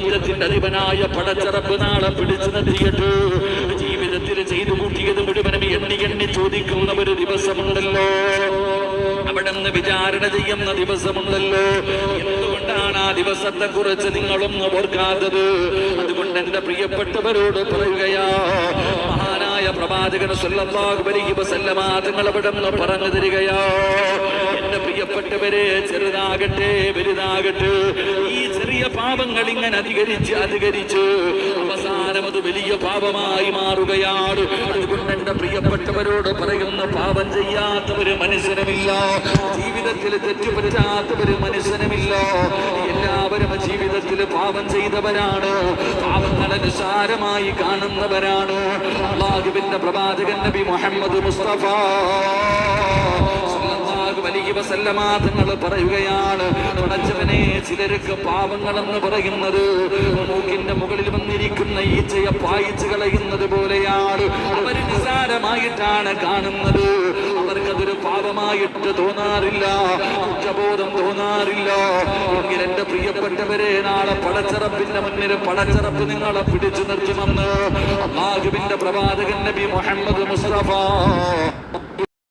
പ്രപഞ്ചത്തിന്റെ അധിപനായ പടച്ചറപ്പ് നാളെ പിടിച്ചു നിർത്തിയിട്ട് ജീവിതത്തിൽ ചെയ്തു കൂട്ടിയത് മുഴുവനും എണ്ണി എണ്ണി ചോദിക്കുന്ന ഒരു ദിവസമുണ്ടല്ലോ, അവിടെ നിന്ന് വിചാരണ ചെയ്യുന്ന ദിവസമുണ്ടല്ലോ. എന്തുകൊണ്ടാണ് ആ ദിവസത്തെ കുറിച്ച് നിങ്ങളൊന്നും ഓർക്കാത്തത്? അതുകൊണ്ട് എന്റെ പ്രിയപ്പെട്ടവരോട് പറയുകയാ, മഹാനായ പ്രവാചകൻ സ്വല്ലല്ലാഹു അലൈഹി വസല്ലമ തങ്ങൾ അവിടെ നിന്ന് പറഞ്ഞു തരികയാ, എന്റെ പ്രിയപ്പെട്ടവരെ, ചെറുതാകട്ടെ വലുതാകട്ടെ, ഈ ചെറിയ പാപങ്ങൾ ഇങ്ങനെ അധികരിച്ച് അവസാനം അത് വലിയ പാപമായി മാറുകയാണ്. അതുകൊണ്ട് എന്റെ പ്രിയപ്പെട്ടവരോട് പറയുന്ന, പാപം ചെയ്യാത്തവര് മനുഷ്യനുമില്ല, ജീവിതത്തിൽ തെറ്റുപറ്റാത്തവര് മനുഷ്യനുമില്ല. എല്ലാവരും ജീവിതത്തിൽ പാപം ചെയ്തവരാണ്, പാപങ്ങളെ നിസ്സാരമായി കാണുന്നവരാണ്. അല്ലാഹുവിന്റെ പ്രവാചകൻ നബി മുഹമ്മദ് മുസ്തഫ വലിയ വസല്ലമാതങ്ങൾ പറയുകയാണ്, പടച്ചവനെ, ചിലർക്ക് പാപങ്ങളെന്ന് പറയുന്നത് മൂക്കിന്റെ മുകളിൽ വന്നിരിക്കുന്ന ഈച്ചയെ പായിച്ചു കളയുന്നത് പോലെയാണ്. അവർ നിസ്സാരമായിട്ടാണ് കാണുന്നത്, അവർക്കതൊരു പാപമായിട്ട് തോന്നാറില്ല, കുറ്റബോധം തോന്നാറില്ല. എങ്കിൽ എന്റെ പ്രിയപ്പെട്ടവരെ, നാളെ പടച്ചറപ്പിന്റെ മുന്നിൽ പടച്ചറപ്പ് നിങ്ങളെ പിടിച്ചു നിർത്തുമെന്ന് അല്ലാഹുവിന്റെ പ്രവാചകൻ നബി മുഹമ്മദ് മുസ്തഫ